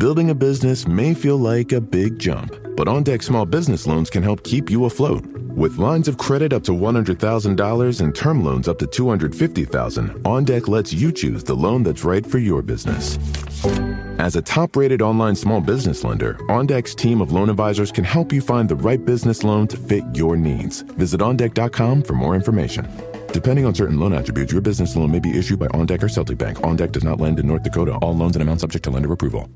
Building a business may feel like a big jump, but OnDeck Small Business Loans can help keep you afloat. With lines of credit up to $100,000 and term loans up to $250,000, OnDeck lets you choose the loan that's right for your business. As a top-rated online small business lender, OnDeck's team of loan advisors can help you find the right business loan to fit your needs. Visit OnDeck.com for more information. Depending on certain loan attributes, your business loan may be issued by OnDeck or Celtic Bank. OnDeck does not lend in North Dakota. All loans and amounts subject to lender approval.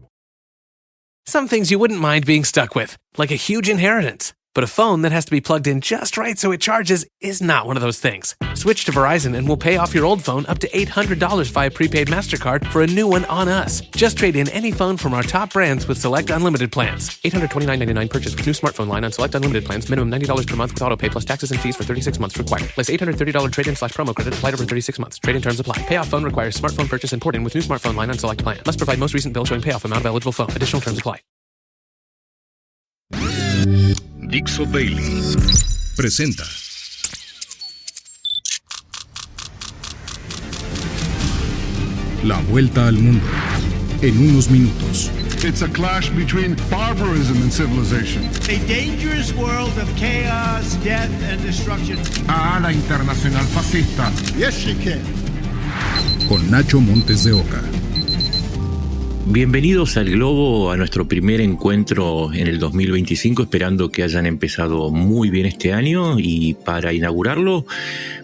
Some things you wouldn't mind being stuck with, like a huge inheritance. But a phone that has to be plugged in just right so it charges is not one of those things. Switch to Verizon and we'll pay off your old phone up to $800 via prepaid MasterCard for a new one on us. Just trade in any phone from our top brands with select unlimited plans. $829.99 purchase with new smartphone line on select unlimited plans. Minimum $90 per month with autopay plus taxes and fees for 36 months required. Plus $830 trade-in/promo credit applied over 36 months. Trade-in terms apply. Payoff phone requires smartphone purchase and port-in with new smartphone line on select plan. Must provide most recent bill showing payoff amount of eligible phone. Additional terms apply. Dixo Daily presenta La Vuelta al Mundo en unos minutos. It's a clash between barbarism and civilization. A dangerous world of chaos, death, and destruction. La internacional fascista. Yes, she can. Con Nacho Montes de Oca. Bienvenidos al Globo, a nuestro primer encuentro en el 2025, esperando que hayan empezado muy bien este año, y para inaugurarlo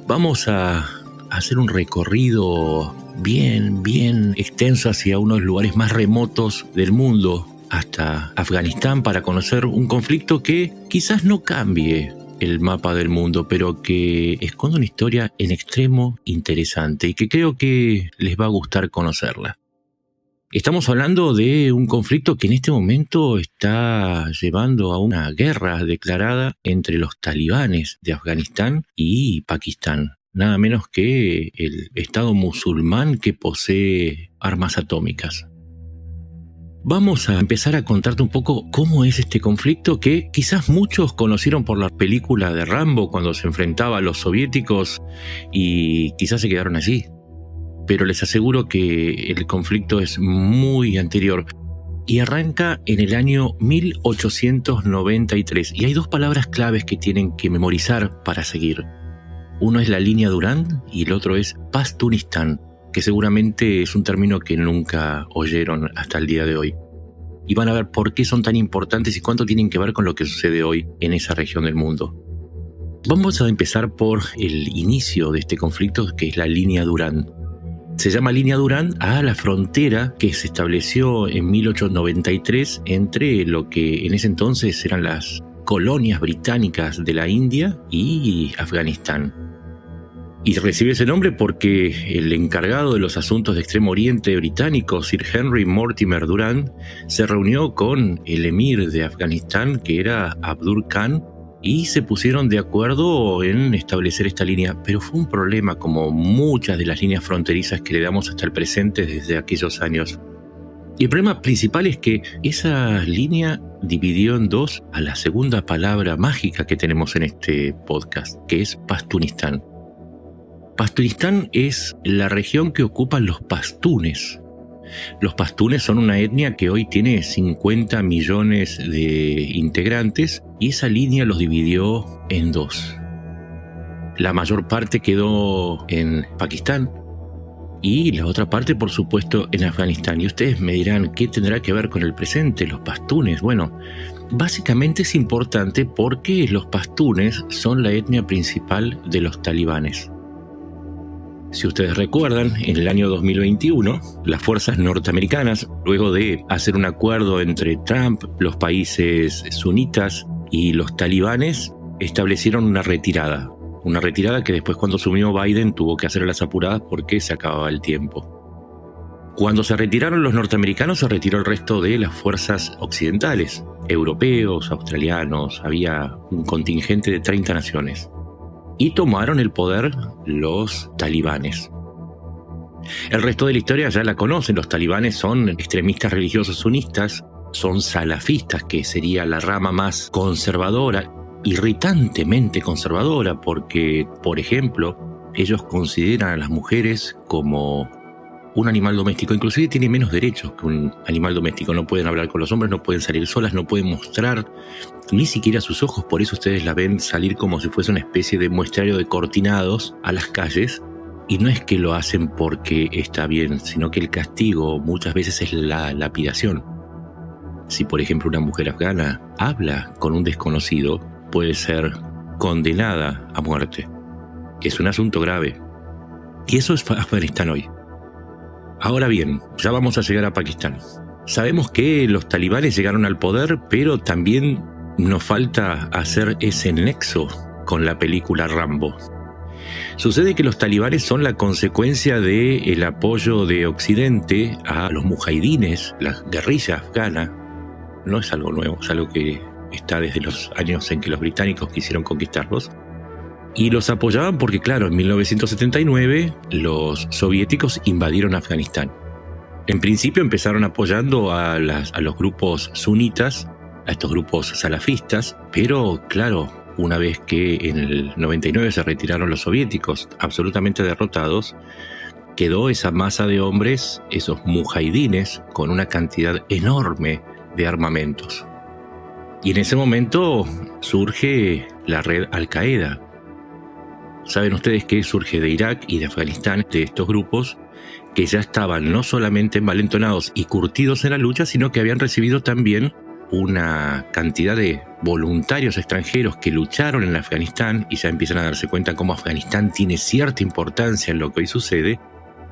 vamos a hacer un recorrido bien extenso hacia unos lugares más remotos del mundo, hasta Afganistán, para conocer un conflicto que quizás no cambie el mapa del mundo, pero que esconde una historia en extremo interesante y que creo que les va a gustar conocerla. Estamos hablando de un conflicto que en este momento está llevando a una guerra declarada entre los talibanes de Afganistán y Pakistán. Nada menos que el Estado musulmán que posee armas atómicas. Vamos a empezar a contarte un poco cómo es este conflicto que quizás muchos conocieron por la película de Rambo cuando se enfrentaba a los soviéticos y quizás se quedaron allí. Pero les aseguro que el conflicto es muy anterior y arranca en el año 1893. Y hay dos palabras claves que tienen que memorizar para seguir. Uno es la línea Durand y el otro es Pastunistán, que seguramente es un término que nunca oyeron hasta el día de hoy. Y van a ver por qué son tan importantes y cuánto tienen que ver con lo que sucede hoy en esa región del mundo. Vamos a empezar por el inicio de este conflicto, que es la línea Durand. Se llama línea Durand a la frontera que se estableció en 1893 entre lo que en ese entonces eran las colonias británicas de la India y Afganistán. Y recibe ese nombre porque el encargado de los asuntos de Extremo Oriente británico, Sir Henry Mortimer Durand, se reunió con el emir de Afganistán, que era Abdur Khan, y se pusieron de acuerdo en establecer esta línea, pero fue un problema como muchas de las líneas fronterizas que le damos hasta el presente desde aquellos años. Y el problema principal es que esa línea dividió en dos a la segunda palabra mágica que tenemos en este podcast, que es Pastunistán. Pastunistán es la región que ocupan los pastunes. Los pastunes son una etnia que hoy tiene 50 millones de integrantes y esa línea los dividió en dos. La mayor parte quedó en Pakistán y la otra parte, por supuesto, en Afganistán. Y ustedes me dirán, ¿qué tendrá que ver con el presente, los pastunes? Bueno, básicamente es importante porque los pastunes son la etnia principal de los talibanes. Si ustedes recuerdan, en el año 2021, las fuerzas norteamericanas, luego de hacer un acuerdo entre Trump, los países sunitas y los talibanes, establecieron una retirada. Una retirada que después, cuando asumió Biden, tuvo que hacer a las apuradas porque se acababa el tiempo. Cuando se retiraron los norteamericanos, se retiró el resto de las fuerzas occidentales, europeos, australianos, había un contingente de 30 naciones. Y tomaron el poder los talibanes. El resto de la historia ya la conocen. Los talibanes son extremistas religiosos sunistas, son salafistas, que sería la rama más conservadora, irritantemente conservadora, porque, por ejemplo, ellos consideran a las mujeres como un animal doméstico. Inclusive tiene menos derechos que un animal doméstico. No pueden hablar con los hombres, no pueden salir solas, no pueden mostrar ni siquiera sus ojos. Por eso ustedes la ven salir como si fuese una especie de muestrario de cortinados a las calles. Y no es que lo hacen porque está bien, sino que el castigo muchas veces es la lapidación. Si, por ejemplo, una mujer afgana habla con un desconocido, puede ser condenada a muerte. Es un asunto grave. Y eso es Afganistán hoy. Ahora bien, ya vamos a llegar a Pakistán. Sabemos que los talibanes llegaron al poder, pero también nos falta hacer ese nexo con la película Rambo. Sucede que los talibanes son la consecuencia del apoyo de Occidente a los mujahidines, la guerrilla afgana. No es algo nuevo, es algo que está desde los años en que los británicos quisieron conquistarlos. Y los apoyaban porque, claro, en 1979 los soviéticos invadieron Afganistán. En principio empezaron apoyando a los grupos sunitas, a estos grupos salafistas, pero, claro, una vez que en el 99 se retiraron los soviéticos absolutamente derrotados, quedó esa masa de hombres, esos mujahidines, con una cantidad enorme de armamentos. Y en ese momento surge la red Al-Qaeda. Saben ustedes que surge de Irak y de Afganistán, de estos grupos que ya estaban no solamente envalentonados y curtidos en la lucha, sino que habían recibido también una cantidad de voluntarios extranjeros que lucharon en Afganistán y ya empiezan a darse cuenta cómo Afganistán tiene cierta importancia en lo que hoy sucede,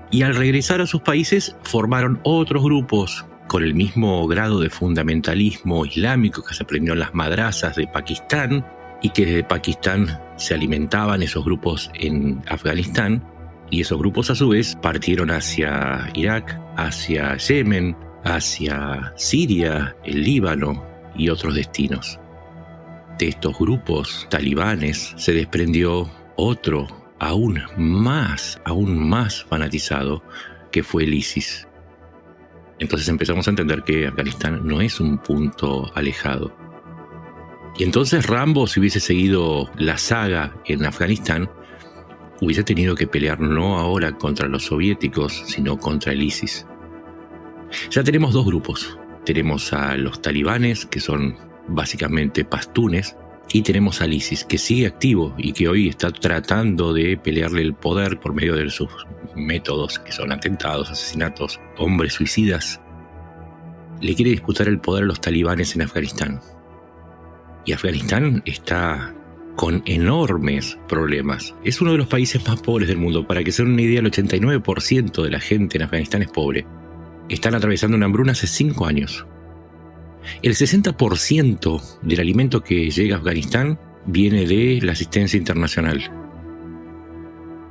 y al regresar a sus países formaron otros grupos con el mismo grado de fundamentalismo islámico que se aprendió en las madrasas de Pakistán y que desde Pakistán se alimentaban esos grupos en Afganistán, y esos grupos a su vez partieron hacia Irak, hacia Yemen, hacia Siria, el Líbano y otros destinos. De estos grupos talibanes se desprendió otro aún más fanatizado, que fue el ISIS. Entonces empezamos a entender que Afganistán no es un punto alejado. Y entonces Rambo, si hubiese seguido la saga en Afganistán, hubiese tenido que pelear no ahora contra los soviéticos, sino contra el ISIS. Ya tenemos dos grupos. Tenemos a los talibanes, que son básicamente pastunes, y tenemos al ISIS, que sigue activo y que hoy está tratando de pelearle el poder por medio de sus métodos, que son atentados, asesinatos, hombres suicidas. Le quiere disputar el poder a los talibanes en Afganistán. Y Afganistán está con enormes problemas. Es uno de los países más pobres del mundo. Para que se den una idea, el 89% de la gente en Afganistán es pobre. Están atravesando una hambruna hace 5 años. El 60% del alimento que llega a Afganistán viene de la asistencia internacional.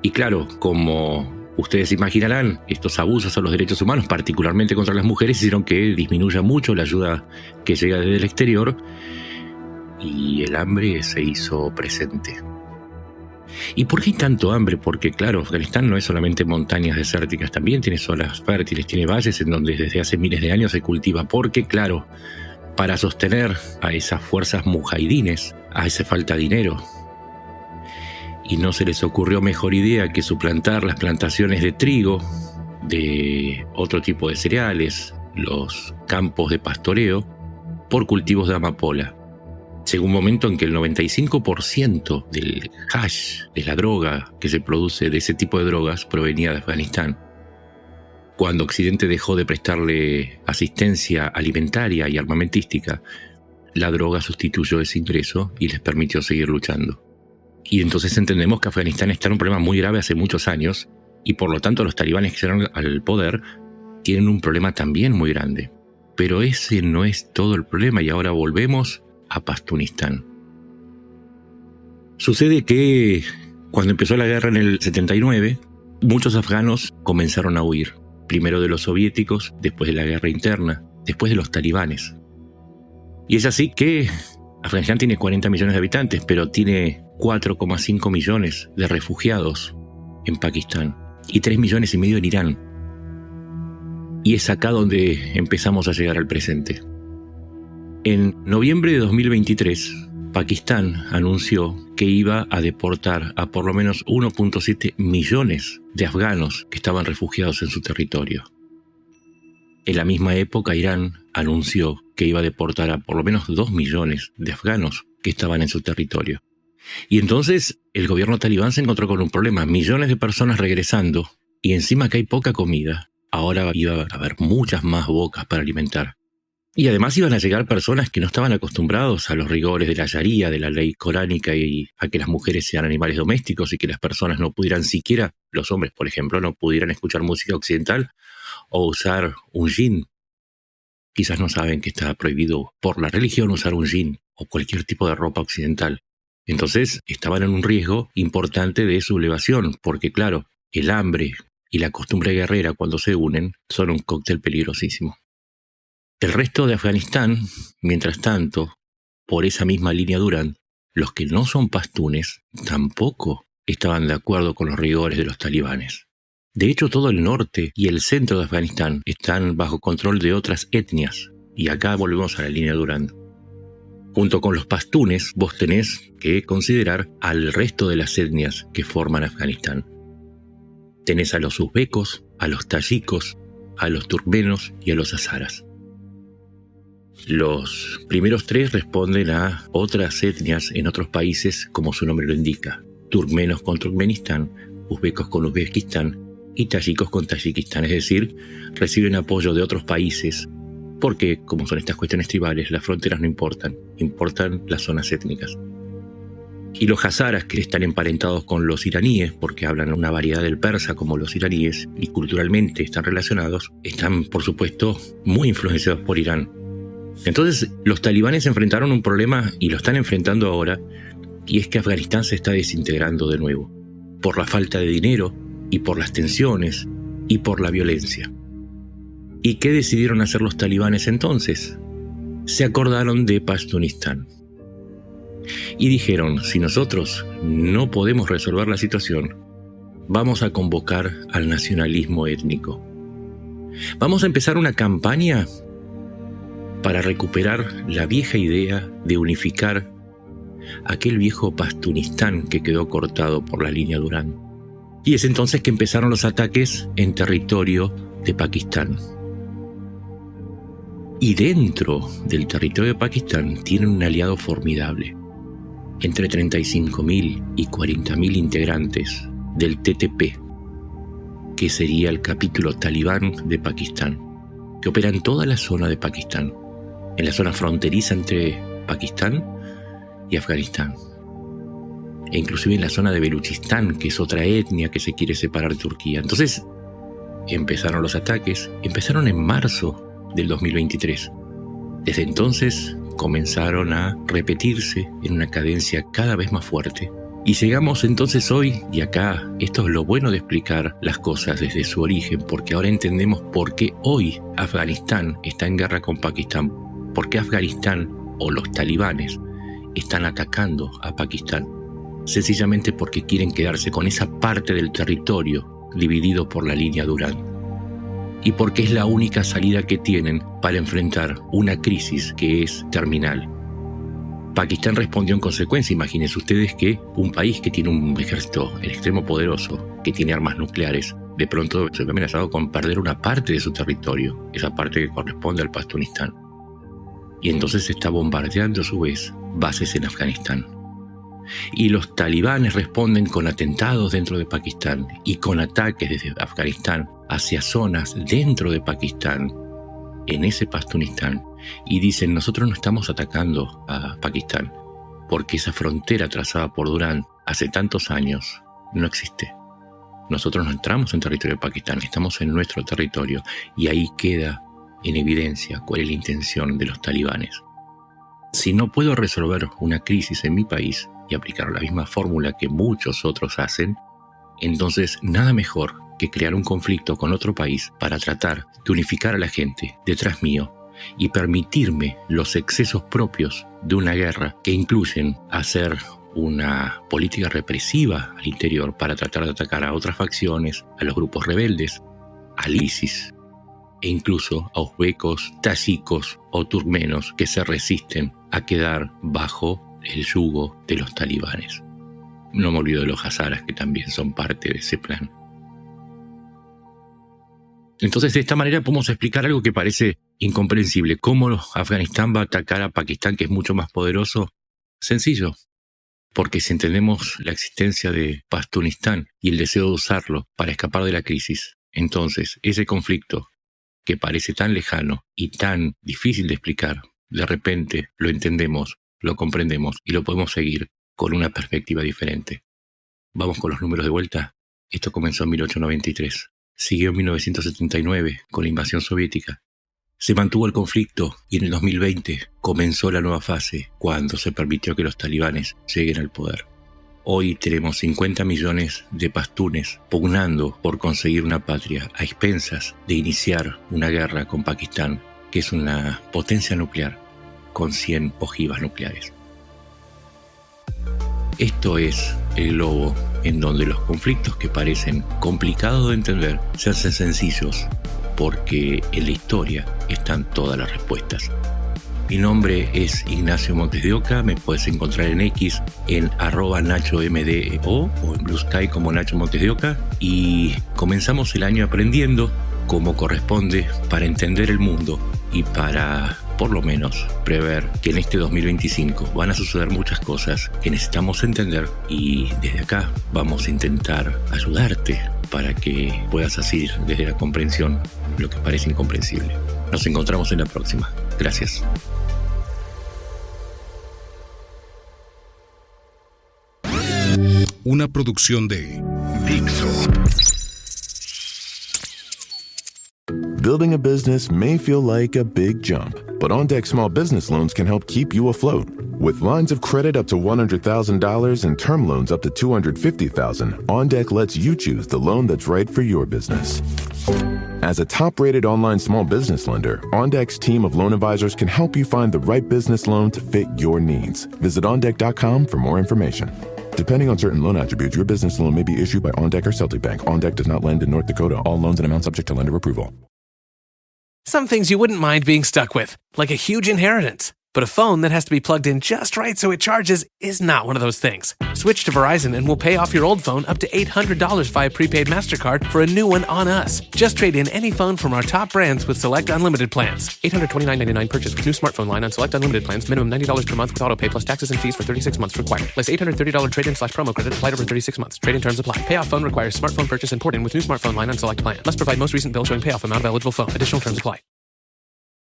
Y claro, como ustedes imaginarán, estos abusos a los derechos humanos, particularmente contra las mujeres, hicieron que disminuya mucho la ayuda que llega desde el exterior, y el hambre se hizo presente. ¿Y por qué hay tanto hambre? Porque claro, Afganistán no es solamente montañas desérticas, también tiene zonas fértiles, tiene valles en donde desde hace miles de años se cultiva, porque claro, para sostener a esas fuerzas mujahidines hace falta dinero. Y no se les ocurrió mejor idea que suplantar las plantaciones de trigo, de otro tipo de cereales, los campos de pastoreo, por cultivos de amapola. Llegó un momento en que el 95% del hash, de la droga que se produce, de ese tipo de drogas, provenía de Afganistán. Cuando Occidente dejó de prestarle asistencia alimentaria y armamentística, la droga sustituyó ese ingreso y les permitió seguir luchando. Y entonces entendemos que Afganistán está en un problema muy grave hace muchos años, y por lo tanto los talibanes que llegaron al poder tienen un problema también muy grande. Pero ese no es todo el problema, y ahora volvemos a Pastunistán. Sucede que cuando empezó la guerra en el 79, muchos afganos comenzaron a huir, primero de los soviéticos, después de la guerra interna, después de los talibanes. Y es así que Afganistán tiene 40 millones de habitantes, pero tiene 4,5 millones de refugiados en Pakistán y 3,5 millones en Irán. Y es acá donde empezamos a llegar al presente. En noviembre de 2023, Pakistán anunció que iba a deportar a por lo menos 1.7 millones de afganos que estaban refugiados en su territorio. En la misma época, Irán anunció que iba a deportar a por lo menos 2 millones de afganos que estaban en su territorio. Y entonces el gobierno talibán se encontró con un problema, millones de personas regresando, y encima que hay poca comida, ahora iba a haber muchas más bocas para alimentar. Y además iban a llegar personas que no estaban acostumbrados a los rigores de la Sharia, de la ley coránica, y a que las mujeres sean animales domésticos y que las personas no pudieran siquiera, los hombres por ejemplo, no pudieran escuchar música occidental o usar un jean. Quizás no saben que está prohibido por la religión usar un jean o cualquier tipo de ropa occidental. Entonces estaban en un riesgo importante de sublevación, porque claro, el hambre y la costumbre guerrera cuando se unen son un cóctel peligrosísimo. El resto de Afganistán, mientras tanto, por esa misma línea Durand, los que no son pastunes tampoco estaban de acuerdo con los rigores de los talibanes. De hecho, todo el norte y el centro de Afganistán están bajo control de otras etnias, y acá volvemos a la línea Durand. Junto con los pastunes, vos tenés que considerar al resto de las etnias que forman Afganistán. Tenés a los uzbekos, a los tayikos, a los turkmenos y a los hazaras. Los primeros tres responden a otras etnias en otros países, como su nombre lo indica: turkmenos con Turkmenistán, uzbekos con Uzbekistán y tayikos con Tayikistán, es decir, reciben apoyo de otros países, porque, como son estas cuestiones tribales, las fronteras no importan, importan las zonas étnicas. Y los hazaras, que están emparentados con los iraníes, porque hablan una variedad del persa como los iraníes, y culturalmente están relacionados, están, por supuesto, muy influenciados por Irán. Entonces, los talibanes enfrentaron un problema, y lo están enfrentando ahora, y es que Afganistán se está desintegrando de nuevo, por la falta de dinero, y por las tensiones, y por la violencia. ¿Y qué decidieron hacer los talibanes entonces? Se acordaron de Pastunistán. Y dijeron, si nosotros no podemos resolver la situación, vamos a convocar al nacionalismo étnico. Vamos a empezar una campaña para recuperar la vieja idea de unificar aquel viejo Pastunistán que quedó cortado por la línea Durand. Y es entonces que empezaron los ataques en territorio de Pakistán. Y dentro del territorio de Pakistán tienen un aliado formidable, entre 35.000 y 40.000 integrantes del TTP, que sería el capítulo talibán de Pakistán, que opera en toda la zona de Pakistán, en la zona fronteriza entre Pakistán y Afganistán, e inclusive en la zona de Beluchistán, que es otra etnia que se quiere separar de Turquía. Entonces empezaron los ataques, empezaron en marzo del 2023. Desde entonces comenzaron a repetirse en una cadencia cada vez más fuerte. Y llegamos entonces hoy, y acá esto es lo bueno de explicar las cosas desde su origen, porque ahora entendemos por qué hoy Afganistán está en guerra con Pakistán, por qué Afganistán o los talibanes están atacando a Pakistán, sencillamente porque quieren quedarse con esa parte del territorio dividido por la línea Durand. Y porque es la única salida que tienen para enfrentar una crisis que es terminal. Pakistán respondió en consecuencia. Imagínense ustedes que un país que tiene un ejército en extremo poderoso, que tiene armas nucleares, de pronto se ve amenazado con perder una parte de su territorio, esa parte que corresponde al Pastunistán. Y entonces se está bombardeando a su vez bases en Afganistán. Y los talibanes responden con atentados dentro de Pakistán y con ataques desde Afganistán hacia zonas dentro de Pakistán, en ese Pastunistán, y dicen, nosotros no estamos atacando a Pakistán, porque esa frontera trazada por Durand hace tantos años no existe. Nosotros no entramos en territorio de Pakistán, estamos en nuestro territorio, y ahí queda en evidencia cuál es la intención de los talibanes. Si no puedo resolver una crisis en mi país y aplicar la misma fórmula que muchos otros hacen, entonces nada mejor que crear un conflicto con otro país para tratar de unificar a la gente detrás mío y permitirme los excesos propios de una guerra que incluyen hacer una política represiva al interior para tratar de atacar a otras facciones, a los grupos rebeldes, al ISIS, e incluso a uzbekos, tayikos o turkmenos que se resisten a quedar bajo el yugo de los talibanes. No me olvido de los hazaras, que también son parte de ese plan. Entonces, de esta manera podemos explicar algo que parece incomprensible. ¿Cómo Afganistán va a atacar a Pakistán, que es mucho más poderoso? Sencillo. Porque si entendemos la existencia de Pastunistán y el deseo de usarlo para escapar de la crisis, entonces ese conflicto, que parece tan lejano y tan difícil de explicar, de repente lo entendemos, lo comprendemos y lo podemos seguir con una perspectiva diferente. Vamos con los números de vuelta. Esto comenzó en 1893. Siguió en 1979 con la invasión soviética. Se mantuvo el conflicto y en el 2020 comenzó la nueva fase cuando se permitió que los talibanes lleguen al poder. Hoy tenemos 50 millones de pastunes pugnando por conseguir una patria a expensas de iniciar una guerra con Pakistán, que es una potencia nuclear con 100 ojivas nucleares. Esto es el globo en donde los conflictos que parecen complicados de entender se hacen sencillos, porque en la historia están todas las respuestas. Mi nombre es Ignacio Montes de Oca, me puedes encontrar en X en @NachoMDO o en Blue Sky como Nacho Montes de Oca, y comenzamos el año aprendiendo como corresponde para entender el mundo y para, por lo menos, prever que en este 2025 van a suceder muchas cosas que necesitamos entender, y desde acá vamos a intentar ayudarte para que puedas asir desde la comprensión lo que parece incomprensible. Nos encontramos en la próxima. Gracias. Una producción de Dixo. Building a business may feel like a big jump, but OnDeck Small Business Loans can help keep you afloat. With lines of credit up to $100,000 and term loans up to $250,000, OnDeck lets you choose the loan that's right for your business. As a top-rated online small business lender, OnDeck's team of loan advisors can help you find the right business loan to fit your needs. Visit OnDeck.com for more information. Depending on certain loan attributes, your business loan may be issued by OnDeck or Celtic Bank. OnDeck does not lend in North Dakota. All loans and amounts subject to lender approval. Some things you wouldn't mind being stuck with, like a huge inheritance. But a phone that has to be plugged in just right so it charges is not one of those things. Switch to Verizon and we'll pay off your old phone up to $800 via prepaid MasterCard for a new one on us. Just trade in any phone from our top brands with select unlimited plans. $829.99 purchase with new smartphone line on select unlimited plans. Minimum $90 per month with autopay plus taxes and fees for 36 months required. Less $830 trade-in/promo credit applied over 36 months. Trade-in terms apply. Payoff phone requires smartphone purchase and port-in with new smartphone line on select plan. Must provide most recent bill showing payoff amount of eligible phone. Additional terms apply.